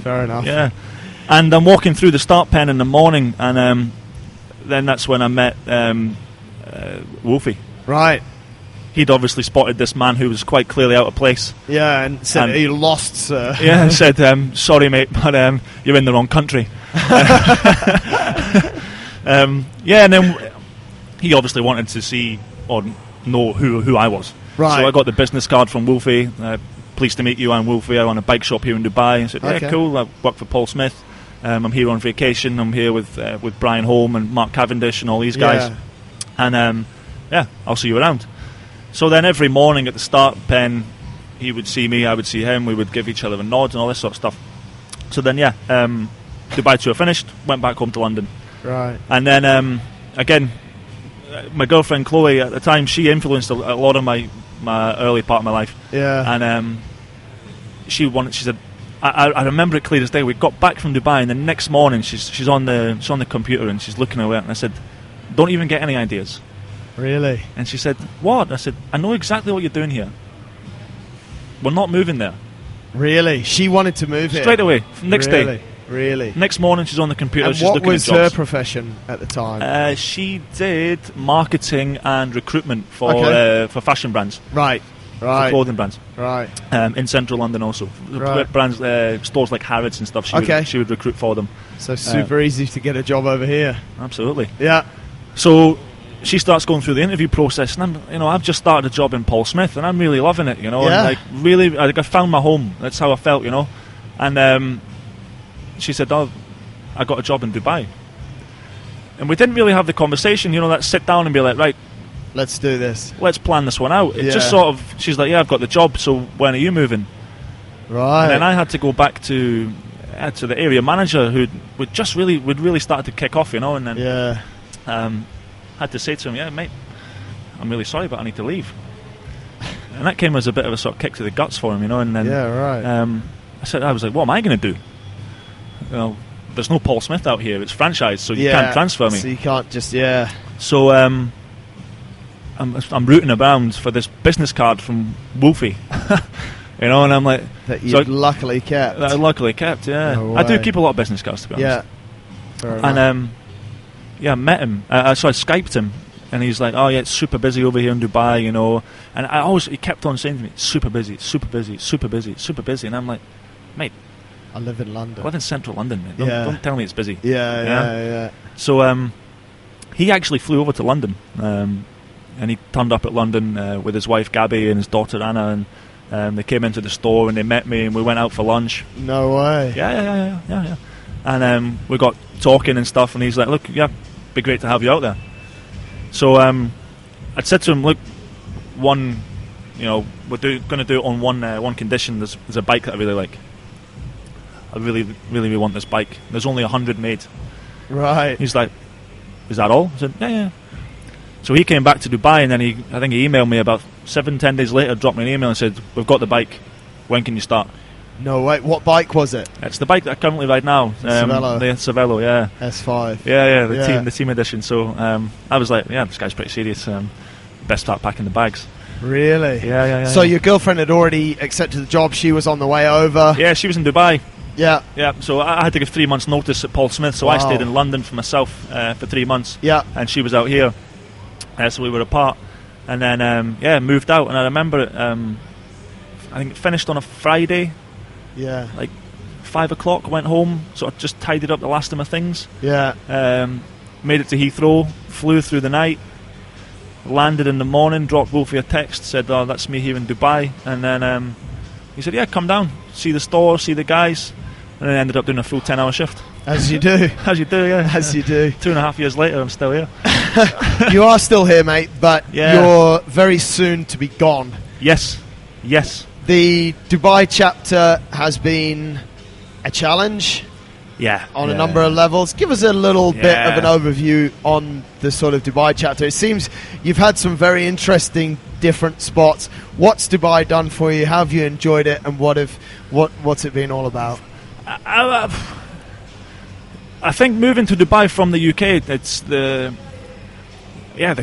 Fair enough. Yeah. And I'm walking through the start pen in the morning, and then that's when I met Wolfie. Right. He'd obviously spotted this man who was quite clearly out of place. Yeah, and said, "You lost, sir." Yeah, said, "Sorry, mate, but you're in the wrong country." Yeah, and then he obviously wanted to see or know who I was. Right. So I got the business card from Wolfie. Pleased to meet you, I'm Wolfie. I run a bike shop here in Dubai. I said, yeah, cool. I work for Paul Smith. I'm here on vacation. I'm here with Brian Holm and Mark Cavendish and all these guys. And I'll see you around. So then every morning at the start pen, he would see me, I would see him. We would give each other a nod and all this sort of stuff. So then, Dubai tour finished. Went back home to London. Right. And then again, my girlfriend Chloe at the time, she influenced a lot of my early part of my life. Yeah. And she said, I remember it clear as day. We got back from Dubai, and the next morning she's on the computer and she's looking away. And I said, "Don't even get any ideas." Really? And she said, "What?" I said, "I know exactly what you're doing here. We're not moving there." Really? She wanted to move here straight away. Next day. Really? Next morning, she's on the computer. And she's what looking was at jobs. her profession at the time? She did marketing and recruitment for fashion brands. Right. For clothing brands. Right. In central London also. Right. Brands, stores like Harrods and stuff. She would recruit for them. So super easy to get a job over here. Absolutely. Yeah. So she starts going through the interview process, and I've just started a job in Paul Smith, and I'm really loving it, and I found my home. That's how I felt, And she said, "Oh, I got a job in Dubai," and we didn't really have the conversation, that sit down and be like, right, let's do this. Let's plan this one out. It just sort of, she's like, yeah, I've got the job, so when are you moving? Right. And then I had to go back to the area manager who'd really started to kick off, and then had to say to him, yeah, mate, I'm really sorry, but I need to leave. And that came as a bit of a sort of kick to the guts for him, and then I was like, what am I going to do? There's no Paul Smith out here. It's franchised, so you can't transfer me. So you can't just, So I'm rooting around for this business card from Wolfie, and I'm like... That you luckily kept. That I luckily kept, yeah. No I do keep a lot of business cards, to be honest. Yeah. Fair enough. And, I met him. So I Skyped him, and he's like, oh, yeah, it's super busy over here in Dubai, And he kept on saying to me, super busy, super busy, super busy, super busy. And I'm like, mate... I live in London. I live in central London, man. Don't tell me it's busy. Yeah. So he actually flew over to London, and he turned up at London with his wife Gabby and his daughter Anna, and they came into the store and they met me and we went out for lunch. No way. Yeah. And we got talking and stuff, and he's like, look, yeah, be great to have you out there. So I'd said to him, look, we're going to do it on one condition. There's a bike that I really like. I really, really want this bike. There's only 100 made. Right. He's like, is that all? I said, yeah. So he came back to Dubai, and then I think he emailed me about 7-10 days later, dropped me an email and said, we've got the bike. When can you start? No way. What bike was it? It's the bike that I currently ride now. Cervelo. The Cervelo, yeah. S5. Yeah, the team edition. So I was like, yeah, this guy's pretty serious. Best start packing the bags. Really? Yeah. So your girlfriend had already accepted the job. She was on the way over. Yeah, she was in Dubai. Yeah. So I had to give 3 months' notice at Paul Smith. So I stayed in London for myself for 3 months. Yeah. And she was out here. So we were apart. And then moved out. And I remember it. I think it finished on a Friday. Yeah. Like 5 o'clock. Went home. Sort of just tidied up the last of my things. Yeah. Made it to Heathrow. Flew through the night. Landed in the morning. Dropped Wolfie a text. Said, "Oh, that's me here in Dubai." And then he said, "Yeah, come down. See the store. See the guys." And then I ended up doing a full 10-hour shift. As you do. As you do, yeah. As you do. 2.5 years later, I'm still here. You are still here, mate, but you're very soon to be gone. Yes. The Dubai chapter has been a challenge. Yeah. On a number of levels. Give us a little bit of an overview on the sort of Dubai chapter. It seems you've had some very interesting different spots. What's Dubai done for you? How have you enjoyed it? And what's it been all about? I think moving to Dubai from the UK, it's the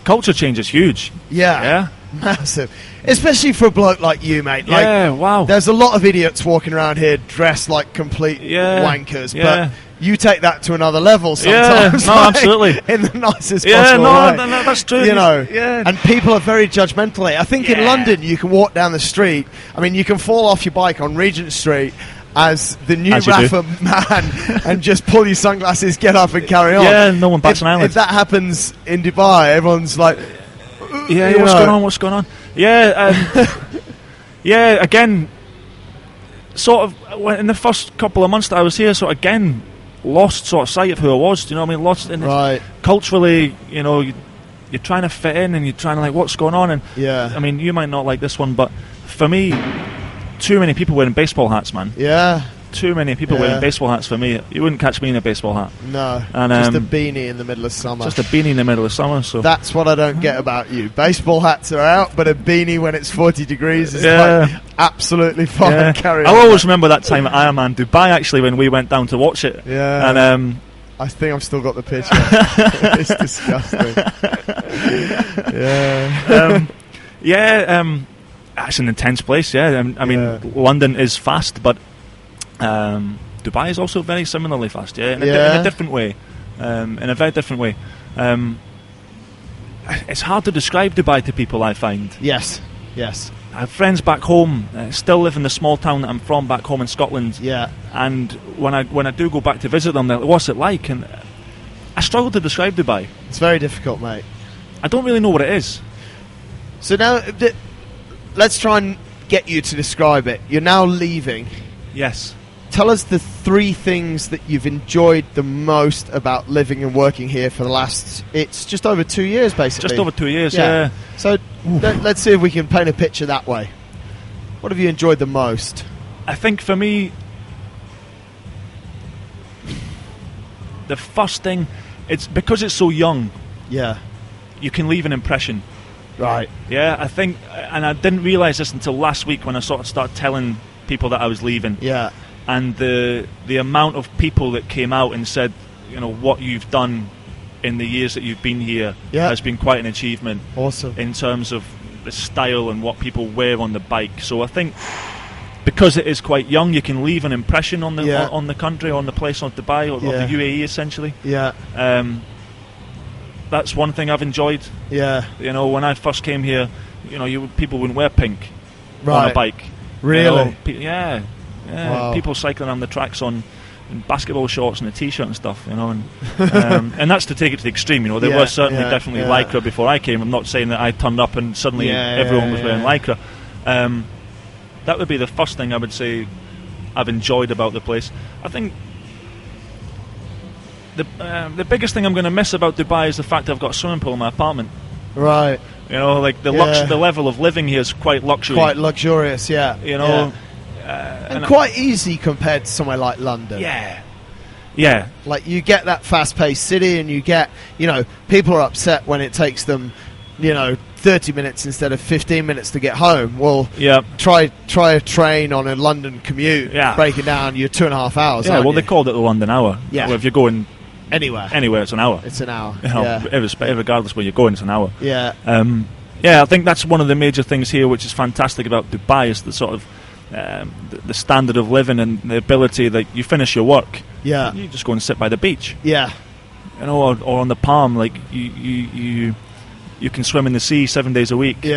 culture change is huge. Yeah. Massive. Especially for a bloke like you, mate. Like, yeah, wow. There's a lot of idiots walking around here dressed like complete wankers, but you take that to another level sometimes. Yeah, no, absolutely. In the nicest possible way. No, that's true. You know, and people are very judgmental. I think in London you can walk down the street. I mean, you can fall off your bike on Regent Street as the new Rafa man and just pull your sunglasses, get up and carry on. Yeah, no one bats an eyelid. If that happens in Dubai, everyone's like... what's going on? Again, sort of in the first couple of months that I was here, so again, lost sort of sight of who I was. Do you know what I mean? Lost in culturally, you know, you're trying to fit in and you're trying to like, what's going on? And I mean, you might not like this one, but for me, too many people wearing baseball hats, man. Yeah. Too many people wearing baseball hats for me. You wouldn't catch me in a baseball hat. No, and, just a beanie in the middle of summer. Just a beanie in the middle of summer. So that's what I don't get about you. Baseball hats are out, but a beanie when it's 40 degrees is like absolutely fine. Yeah. Carry on. I always remember that time at Ironman Dubai, actually, when we went down to watch it. Yeah. And I think I've still got the picture. It's disgusting. It's an intense place. I mean, London is fast, but Dubai is also very similarly fast. In a different way. In a very different way. It's hard to describe Dubai to people, I find. Yes. I have friends back home, still live in the small town that I'm from back home in Scotland. Yeah. And when I do go back to visit them, they're like, what's it like? And I struggle to describe Dubai. It's very difficult, mate. I don't really know what it is. So now, let's try and get you to describe it. You're now leaving. Yes. Tell us the 3 things that you've enjoyed the most about living and working here for the last... It's just over 2 years, basically. Just over 2 years, yeah. So let's see if we can paint a picture that way. What have you enjoyed the most? I think for me, the first thing, it's because it's so young. Yeah. You can leave an impression. Right. Yeah, I think, and I didn't realise this until last week when I sort of started telling people that I was leaving. Yeah. And the amount of people that came out and said, you know, what you've done in the years that you've been here has been quite an achievement. Awesome. In terms of the style and what people wear on the bike. So I think because it is quite young, you can leave an impression on the on the country, on the place, on Dubai, or the UAE essentially. Yeah. That's one thing I've enjoyed. Yeah. You know, when I first came here, you know, people wouldn't wear pink on a bike. Really? You know, Wow. People cycling on the tracks in basketball shorts and a t-shirt and stuff, you know, and and that's to take it to the extreme. You know, there was certainly definitely Lycra before I came. I'm not saying that I turned up and suddenly everyone was wearing Lycra. That would be the first thing I would say I've enjoyed about the place. I think the biggest thing I'm going to miss about Dubai is the fact that I've got a swimming pool in my apartment. Right. You know, like the level of living here is quite luxury. Quite luxurious, yeah. You know. And quite easy compared to somewhere like London. Yeah. Like, you get that fast-paced city, and you get, you know, people are upset when it takes them, you know, 30 minutes instead of 15 minutes to get home. Well, try a train on a London commute, break it down, you're 2.5 hours. Yeah, well, they called it the London Hour. Yeah. Well, if you're going anywhere, it's an hour. It's an hour. You know, regardless where you're going, it's an hour. Yeah. I think that's one of the major things here, which is fantastic about Dubai, is the sort of the standard of living and the ability that you finish your work, you just go and sit by the beach, you know, or on the Palm, like you can swim in the sea 7 days a week, you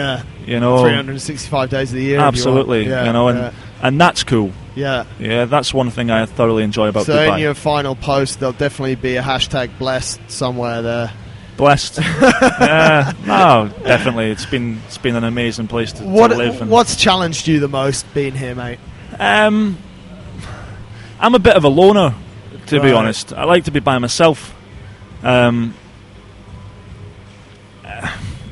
know, 365 days of the year, absolutely, you know, and that's cool. That's one thing I thoroughly enjoy about Dubai. So in your final post, there'll definitely be a hashtag blessed somewhere there. Blessed. No, definitely. It's been an amazing place to live. What's challenged you the most being here, mate? I'm a bit of a loner, to be honest. I like to be by myself. And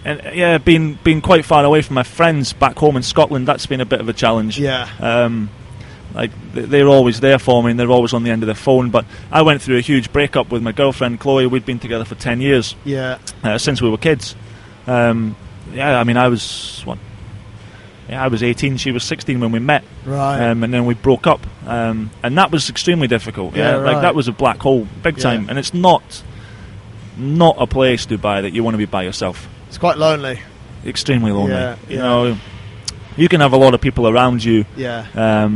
being quite far away from my friends back home in Scotland, that's been a bit of a challenge. Like, they're always there for me and they're always on the end of their phone. But I went through a huge breakup with my girlfriend Chloe. We'd been together for 10 years since we were kids. I mean, I was 18. She was 16 when we met, right? And then we broke up, and that was extremely difficult. Right. Like that was a black hole, big time. And it's not a place, Dubai, that you want to be by yourself. It's quite lonely. Extremely lonely. Yeah, you know, you can have a lot of people around you. Yeah.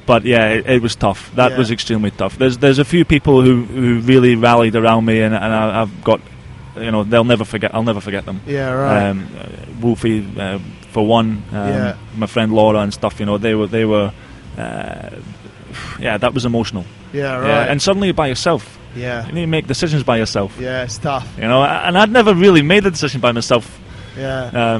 But yeah, it was tough. That was extremely tough. There's a few people who really rallied around me, and I've got, you know, I'll never forget them. Yeah, right. Wolfie, for one, my friend Laura and stuff. You know, they were. That was emotional. Yeah, right. Yeah, and suddenly you're by yourself. Yeah. You need to make decisions by yourself. Yeah, it's tough. You know, and I'd never really made the decision by myself. Yeah.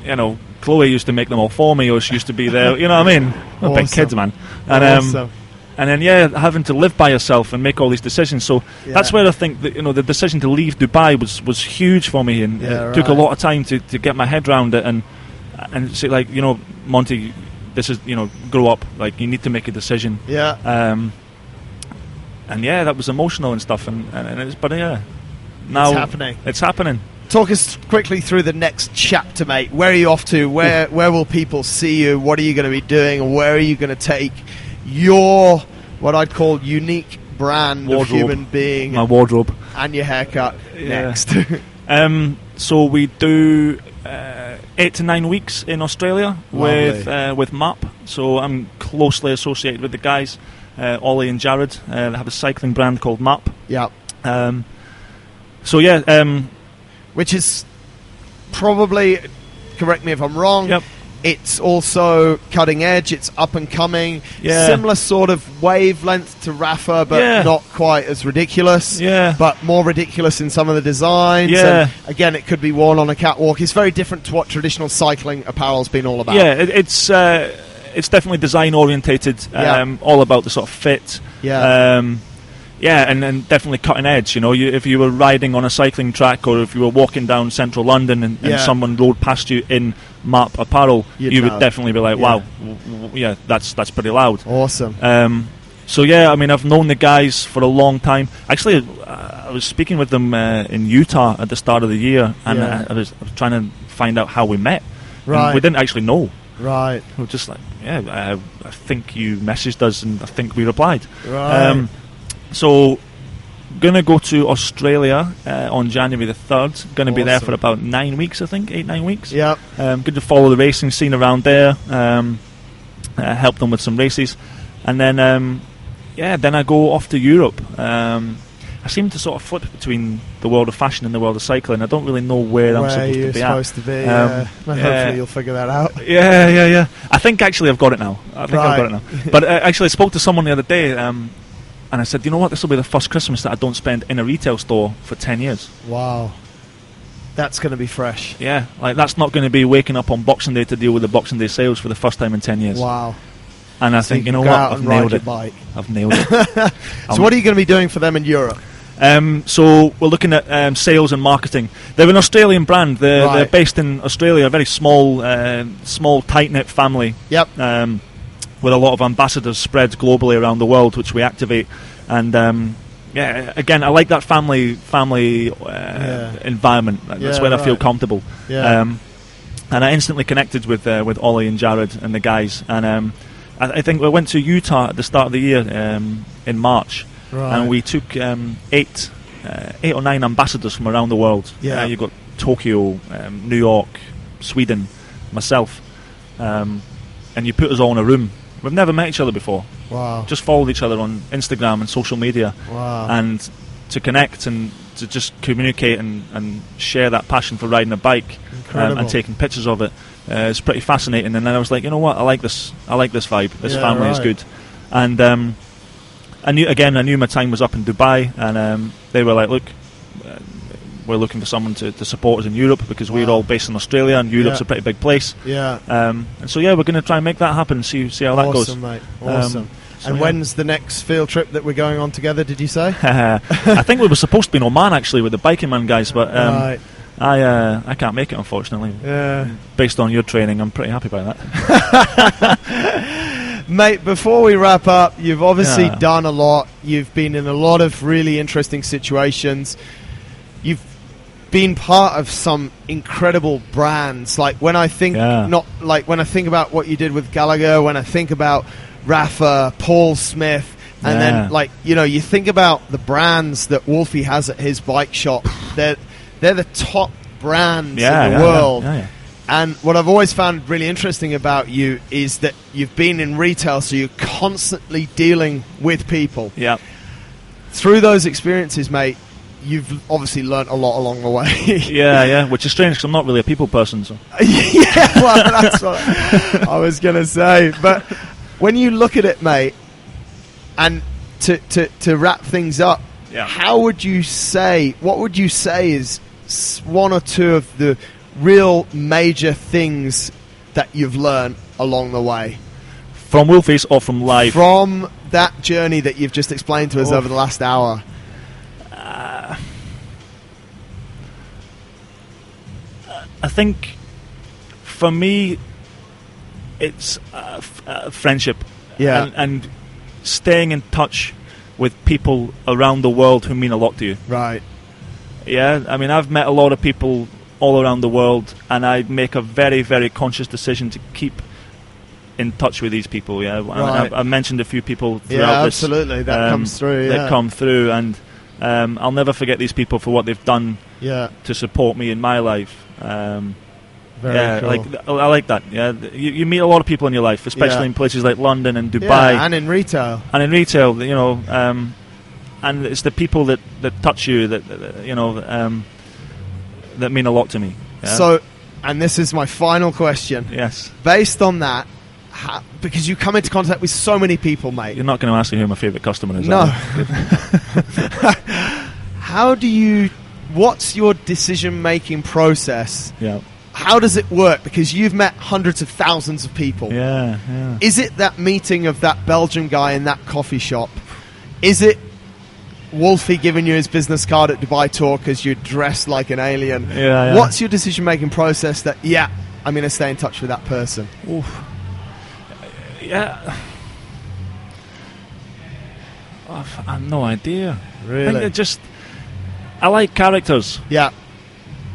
You know, Chloe used to make them all for me, or she used to be there. You know what I mean? We're big kids, man. And awesome. And then having to live by yourself and make all these decisions. So that's where I think that, you know, the decision to leave Dubai was huge for me, and it took a lot of time to get my head around it and say, like, you know, Monty, this is, you know, grow up. Like, you need to make a decision. Yeah. And that was emotional and stuff. And it's, but now it's happening. It's happening. Talk us quickly through the next chapter, mate. Where are you off to? Where will people see you? What are you going to be doing? And where are you going to take your, what I'd call, unique brand wardrobe. Of human being? My wardrobe. And your haircut next. So we do 8 to 9 weeks in Australia with MAP. So I'm closely associated with the guys, Ollie and Jared. They have a cycling brand called MAP. Yeah. Which is probably, correct me if I'm wrong, yep. It's also cutting edge, it's up and coming, similar sort of wavelength to Rafa, but not quite as ridiculous, but more ridiculous in some of the designs. And again, it could be worn on a catwalk. It's very different to what traditional cycling apparel's been all about. Yeah, it's definitely design orientated, all about the sort of fit. And definitely cutting edge. You know, if you were riding on a cycling track, or if you were walking down central London and someone rode past you in MAP apparel, you would definitely be like, wow, that's pretty loud. Awesome. I mean, I've known the guys for a long time. Actually, I was speaking with them in Utah at the start of the year, and I was trying to find out how we met. Right. And we didn't actually know. Right. We were just like, I think you messaged us, and I think we replied. Right. So, going to go to Australia on January the 3rd. Going to be there for about 9 weeks, I think, 8-9 weeks. Yeah. Good to follow the racing scene around there. Help them with some races, and then then I go off to Europe. I seem to sort of flip between the world of fashion and the world of cycling. I don't really know where I'm supposed to be. Hopefully you'll figure that out. Yeah. I think actually I've got it now. I've got it now. But actually, I spoke to someone the other day. And I said, you know what, this will be the first Christmas that I don't spend in a retail store for 10 years. Wow. That's going to be fresh. Yeah, like that's not going to be waking up on Boxing Day to deal with the Boxing Day sales for the first time in 10 years. Wow. And I think, you know what, I've nailed it. I've nailed it. So what are you going to be doing for them in Europe? So we're looking at sales and marketing. They're an Australian brand. They're based in Australia, a very small, tight-knit family. Yep. With a lot of ambassadors spread globally around the world, which we activate. And again, I like that family environment. That's where I feel comfortable. Yeah. And I instantly connected with Ollie and Jared and the guys. And I think we went to Utah at the start of the year in March, and we took 8 or 9 ambassadors from around the world. Yeah. You got Tokyo, New York, Sweden, myself, and you put us all in a room. We've never met each other before. Wow. Just followed each other on Instagram and social media. Wow. And to connect and to just communicate and share that passion for riding a bike and taking pictures of it. It's pretty fascinating. And then I was like, you know what, I like this vibe. This family is good. And I knew my time was up in Dubai, and they were like, look, we're looking for someone to support us in Europe, because we're all based in Australia, and Europe's a pretty big place. Yeah. And so we're going to try and make that happen. See how that goes. Awesome, mate. Awesome. And when's the next field trip that we're going on together? Did you say? I think we were supposed to be in Oman actually with the Biking Man guys, but I can't make it, unfortunately. Yeah. Based on your training, I'm pretty happy about that. Mate, before we wrap up, you've obviously done a lot. You've been in a lot of really interesting situations. You've been part of some incredible brands. Like when I think when I think about what you did with Gallagher, when I think about Rafa, Paul Smith, and then you think about the brands that Wolfie has at his bike shop. They're the top brands in the world. And what I've always found really interesting about you is that you've been in retail, so you're constantly dealing with people. Yeah. Through those experiences, mate, you've obviously learnt a lot along the way. yeah, which is strange because I'm not really a people person. So. Yeah, well, that's what I was going to say. But when you look at it, mate, and to wrap things up, what would you say is one or two of the real major things that you've learned along the way? From Wolfies or from life? From that journey that you've just explained to us over the last hour. I think for me it's friendship and staying in touch with people around the world who mean a lot to you. Right. Yeah, I mean, I've met a lot of people all around the world, and I make a very, very conscious decision to keep in touch with these people. Yeah, right. I mentioned a few people throughout this. Absolutely, that comes through. That come through, and I'll never forget these people for what they've done to support me in my life. Very cool. I like that. Yeah, you meet a lot of people in your life, especially in places like London and Dubai, and in retail. You know, and it's the people that touch you that that mean a lot to me. Yeah? So, and this is my final question. Yes. Based on that, because you come into contact with so many people, mate. You're not going to ask me who my favourite customer is. No. What's your decision-making process? Yeah. How does it work? Because you've met hundreds of thousands of people. Yeah. Is it that meeting of that Belgian guy in that coffee shop? Is it Wolfie giving you his business card at Dubai Tour because you're dressed like an alien? Yeah. What's your decision-making process that, I'm going to stay in touch with that person? Oof. Yeah. I have no idea. Really? I think I like characters. Yeah.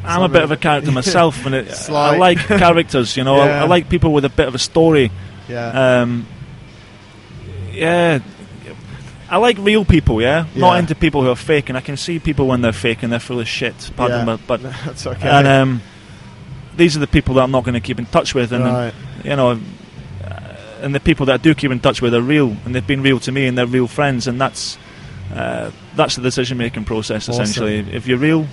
I'm a bit of a character myself, and I like characters, I like people with a bit of a story. Yeah. I like real people, not into people who are fake, and I can see people when they're fake and they're full of shit. Pardon me, but that's okay. And these are the people that I'm not going to keep in touch with, and right. And the people that I do keep in touch with are real, and they've been real to me, and they're real friends, and that's the decision-making process. Awesome. Essentially, if you're real,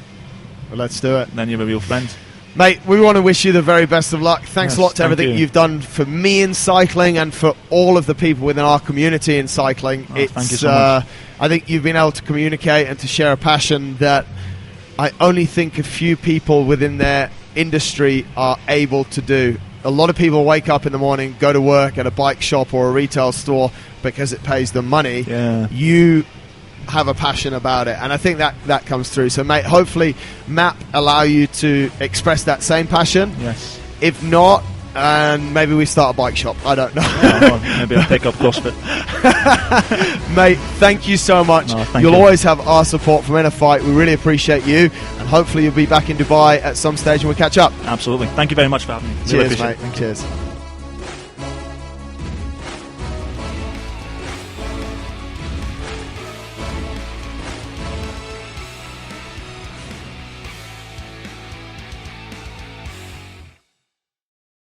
well, let's do it. Then you're a real friend. Mate, we want to wish you the very best of luck. Thanks a lot to everything you've done for me in cycling and for all of the people within our community in cycling. Thank you so much. I think you've been able to communicate and to share a passion that I only think a few people within their industry are able to do. A lot of people wake up in the morning, go to work at a bike shop or a retail store because it pays them money. Yeah. You have a passion about it, and I think that comes through. So, mate, hopefully MAP allow you to express that same passion. Yes. If not, and maybe we start a bike shop. I don't know. Maybe I'll pick up CrossFit. Mate, thank you so much. You'll always have our support from InnerFight. We really appreciate you, and hopefully you'll be back in Dubai at some stage and we'll catch up. Absolutely. Thank you very much for having me. Cheers, mate. Cheers.